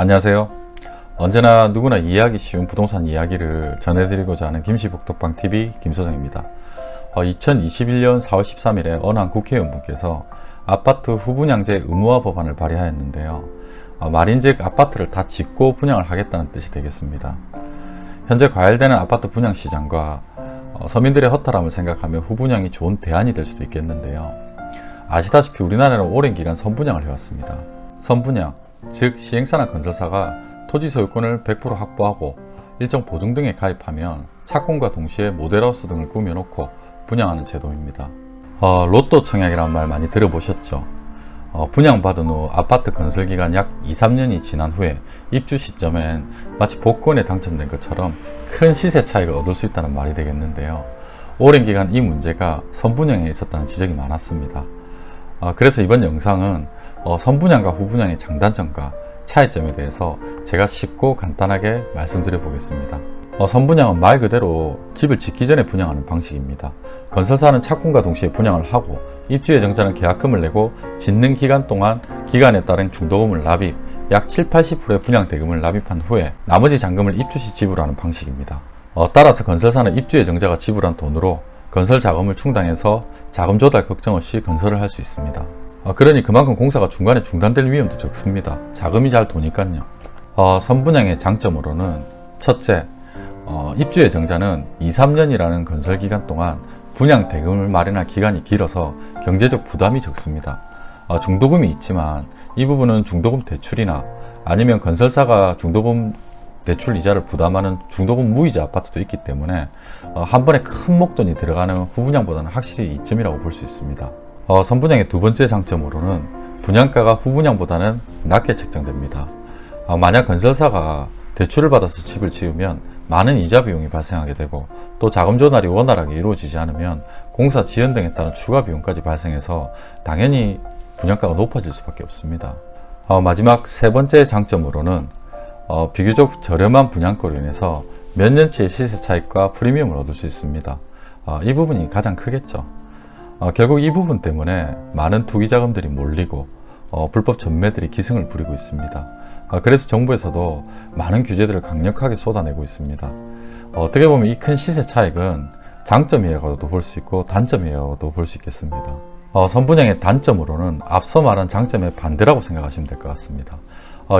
안녕하세요. 언제나 누구나 이해하기 쉬운 부동산 이야기를 전해드리고자 하는 김씨복덕방TV 김소장입니다. 2021년 4월 13일에 어느 한 국회의원분께서 아파트 후분양제 의무화 법안을 발의하였는데요. 말인즉 아파트를 다 짓고 분양을 하겠다는 뜻이 되겠습니다. 현재 과열되는 아파트 분양 시장과 서민들의 허탈함을 생각하며 후분양이 좋은 대안이 될 수도 있겠는데요. 아시다시피 우리나라는 오랜 기간 선분양을 해왔습니다. 선분양, 즉 시행사나 건설사가 토지 소유권을 100% 확보하고 일정 보증 등에 가입하면 착공과 동시에 모델하우스 등을 꾸며놓고 분양하는 제도입니다. 로또 청약이라는 말 많이 들어보셨죠? 분양받은 후 아파트 건설 기간 약 2-3년이 지난 후에 입주 시점엔 마치 복권에 당첨된 것처럼 큰 시세 차익을 얻을 수 있다는 말이 되겠는데요. 오랜 기간 이 문제가 선분양에 있었다는 지적이 많았습니다. 그래서 이번 영상은 선분양과 후분양의 장단점과 차이점에 대해서 제가 쉽고 간단하게 말씀드려 보겠습니다. 선분양은 말 그대로 집을 짓기 전에 분양하는 방식입니다. 건설사는 착공과 동시에 분양을 하고 입주 예정자는 계약금을 내고 짓는 기간 동안 기간에 따른 중도금을 납입, 약 70-80%의 분양 대금을 납입한 후에 나머지 잔금을 입주 시 지불하는 방식입니다. 따라서 건설사는 입주 예정자가 지불한 돈으로 건설 자금을 충당해서 자금 조달 걱정 없이 건설을 할 수 있습니다. 그러니 그만큼 공사가 중간에 중단될 위험도 적습니다. 자금이 잘 도니까요. 선분양의 장점으로는 첫째, 입주 예정자는 2-3년이라는 건설 기간 동안 분양 대금을 마련할 기간이 길어서 경제적 부담이 적습니다. 중도금이 있지만 이 부분은 중도금 대출이나 아니면 건설사가 중도금 대출 이자를 부담하는 중도금 무이자 아파트도 있기 때문에 한 번에 큰 목돈이 들어가는 후분양보다는 확실히 이점이라고 볼 수 있습니다. 선분양의 두 번째 장점으로는 분양가가 후분양보다는 낮게 책정됩니다. 만약 건설사가 대출을 받아서 집을 지으면 많은 이자 비용이 발생하게 되고 또 자금 조달이 원활하게 이루어지지 않으면 공사 지연 등에 따른 추가 비용까지 발생해서 당연히 분양가가 높아질 수밖에 없습니다. 마지막 세 번째 장점으로는 비교적 저렴한 분양가로 인해서 몇 년치의 시세 차익과 프리미엄을 얻을 수 있습니다. 이 부분이 가장 크겠죠. 결국 이 부분 때문에 많은 투기 자금들이 몰리고 불법 전매들이 기승을 부리고 있습니다. 그래서 정부에서도 많은 규제들을 강력하게 쏟아내고 있습니다. 어떻게 보면 이 큰 시세 차익은 장점이라고도 볼 수 있고 단점이라고도 볼 수 있겠습니다. 선분양의 단점으로는 앞서 말한 장점의 반대라고 생각하시면 될 것 같습니다.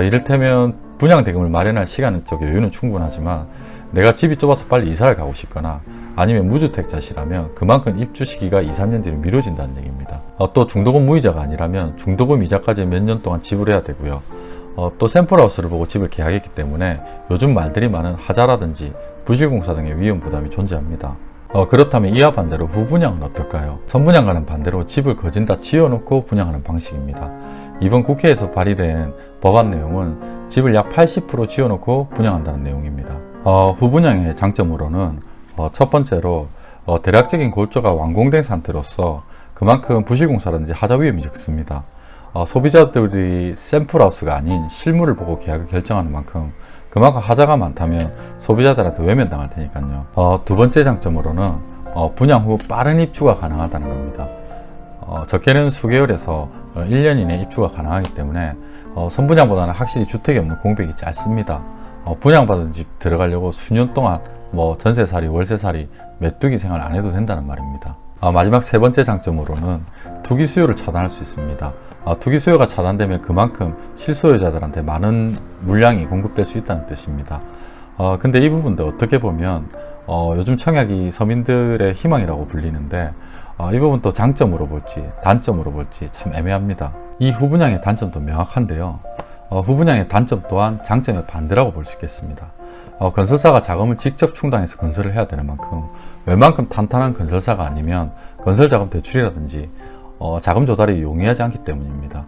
이를테면 분양 대금을 마련할 시간 적 여유는 충분하지만 내가 집이 좁아서 빨리 이사를 가고 싶거나 아니면 무주택자시라면 그만큼 입주 시기가 2-3년 뒤로 미뤄진다는 얘기입니다. 또 중도금 무이자가 아니라면 중도금 이자까지 몇 년 동안 지불해야 되고요. 또 샘플하우스를 보고 집을 계약했기 때문에 요즘 말들이 많은 하자라든지 부실공사 등의 위험 부담이 존재합니다. 그렇다면 이와 반대로 후분양은 어떨까요? 선분양과는 반대로 집을 거진 다 지어놓고 분양하는 방식입니다. 이번 국회에서 발의된 법안 내용은 집을 약 80% 지어놓고 분양한다는 내용입니다. 후분양의 장점으로는 첫 번째로 대략적인 골조가 완공된 상태로서 그만큼 부실공사라든지 하자 위험이 적습니다. 소비자들이 샘플하우스가 아닌 실물을 보고 계약을 결정하는 만큼 그만큼 하자가 많다면 소비자들한테 외면당할 테니까요. 두 번째 장점으로는 분양 후 빠른 입주가 가능하다는 겁니다. 적게는 수개월에서 1년 이내 입주가 가능하기 때문에 선분양보다는 확실히 주택이 없는 공백이 짧습니다. 분양받은 집 들어가려고 수년 동안 전세살이, 월세살이, 메뚜기 생활 안 해도 된다는 말입니다. 마지막 세 번째 장점으로는 투기 수요를 차단할 수 있습니다. 투기 수요가 차단되면 그만큼 실소유자들한테 많은 물량이 공급될 수 있다는 뜻입니다. 근데 이 부분도 어떻게 보면 요즘 청약이 서민들의 희망이라고 불리는데 이 부분도 장점으로 볼지 단점으로 볼지 참 애매합니다. 이 후분양의 단점도 명확한데요. 후분양의 단점 또한 장점의 반대라고 볼 수 있겠습니다. 건설사가 자금을 직접 충당해서 건설을 해야 되는 만큼 웬만큼 탄탄한 건설사가 아니면 건설자금 대출이라든지 자금 조달이 용이하지 않기 때문입니다.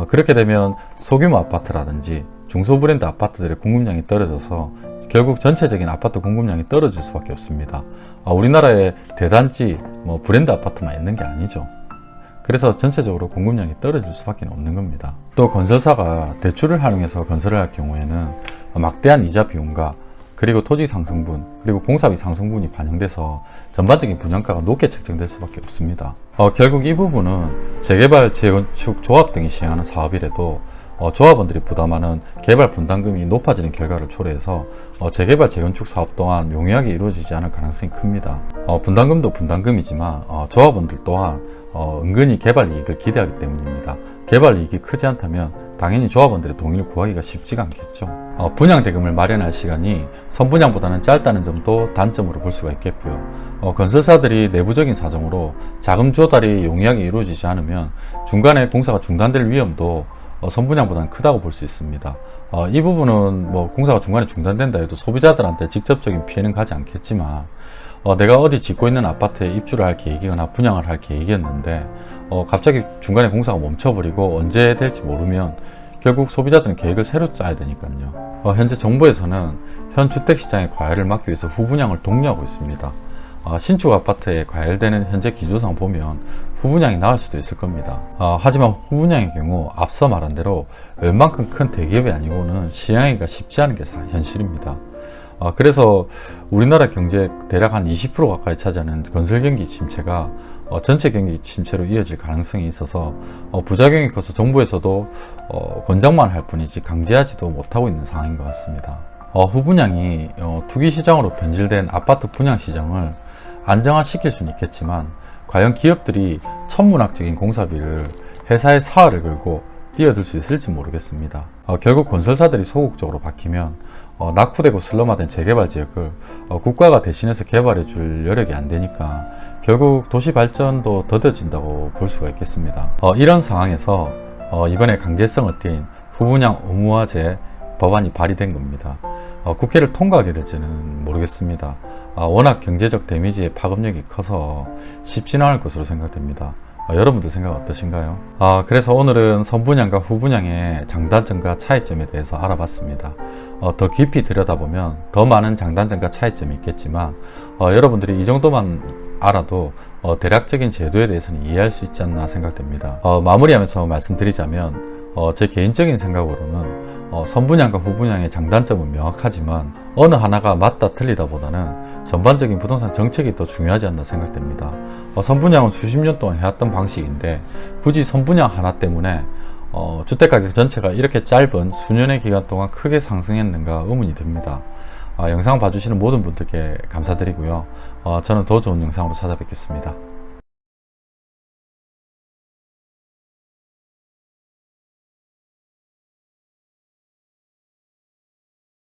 그렇게 되면 소규모 아파트라든지 중소브랜드 아파트들의 공급량이 떨어져서 결국 전체적인 아파트 공급량이 떨어질 수밖에 없습니다. 우리나라에 대단지 브랜드 아파트만 있는 게 아니죠. 그래서 전체적으로 공급량이 떨어질 수밖에 없는 겁니다. 또 건설사가 대출을 활용해서 건설을 할 경우에는 막대한 이자 비용과 그리고 토지 상승분, 그리고 공사비 상승분이 반영돼서 전반적인 분양가가 높게 책정될 수밖에 없습니다. 결국 이 부분은 재개발, 재건축, 조합 등이 시행하는 사업이라도 조합원들이 부담하는 개발 분담금이 높아지는 결과를 초래해서 재개발 재건축 사업 또한 용이하게 이루어지지 않을 가능성이 큽니다. 분담금도 분담금이지만 조합원들 또한 은근히 개발 이익을 기대하기 때문입니다. 개발 이익이 크지 않다면 당연히 조합원들의 동의를 구하기가 쉽지가 않겠죠. 분양 대금을 마련할 시간이 선분양보다는 짧다는 점도 단점으로 볼 수가 있겠고요. 건설사들이 내부적인 사정으로 자금 조달이 용이하게 이루어지지 않으면 중간에 공사가 중단될 위험도 선분양보다는 크다고 볼 수 있습니다. 이 부분은 뭐 공사가 중간에 중단된다 해도 소비자들한테 직접적인 피해는 가지 않겠지만 내가 어디 짓고 있는 아파트에 입주를 할 계획이거나 분양을 할 계획이었는데 갑자기 중간에 공사가 멈춰버리고 언제 될지 모르면 결국 소비자들은 계획을 새로 짜야 되니까요. 현재 정부에서는 현 주택시장의 과열을 막기 위해서 후분양을 독려하고 있습니다. 신축 아파트에 과열되는 현재 기조상 보면 후분양이 나을 수도 있을 겁니다. 하지만 후분양의 경우 앞서 말한 대로 웬만큼 큰 대기업이 아니고는 시행하기가 쉽지 않은 게 현실입니다. 그래서 우리나라 경제 대략 한 20% 가까이 차지하는 건설 경기 침체가 전체 경기 침체로 이어질 가능성이 있어서 부작용이 커서 정부에서도 권장만 할 뿐이지 강제하지도 못하고 있는 상황인 것 같습니다. 후분양이 투기 시장으로 변질된 아파트 분양 시장을 안정화시킬 수는 있겠지만 과연 기업들이 천문학적인 공사비를 회사의 사활을 걸고 뛰어들 수 있을지 모르겠습니다. 결국 건설사들이 소극적으로 바뀌면 낙후되고 슬럼화된 재개발 지역을 국가가 대신해서 개발해 줄 여력이 안 되니까 결국 도시 발전도 더뎌진다고 볼 수가 있겠습니다. 이런 상황에서 이번에 강제성을 띈 후분양 의무화제 법안이 발의된 겁니다. 국회를 통과하게 될지는 모르겠습니다. 워낙 경제적 데미지의 파급력이 커서 쉽지는 않을 것으로 생각됩니다. 여러분들 생각 어떠신가요? 그래서 오늘은 선분양과 후분양의 장단점과 차이점에 대해서 알아봤습니다. 더 깊이 들여다보면 더 많은 장단점과 차이점이 있겠지만 여러분들이 이 정도만 알아도 대략적인 제도에 대해서는 이해할 수 있지 않나 생각됩니다. 마무리하면서 말씀드리자면 제 개인적인 생각으로는 선분양과 후분양의 장단점은 명확하지만 어느 하나가 맞다 틀리다 보다는 전반적인 부동산 정책이 더 중요하지 않나 생각됩니다. 선분양은 수십 년 동안 해왔던 방식인데 굳이 선분양 하나 때문에 주택가격 전체가 이렇게 짧은 수년의 기간 동안 크게 상승했는가 의문이 듭니다. 영상 봐주시는 모든 분들께 감사드리고요. 저는 더 좋은 영상으로 찾아뵙겠습니다.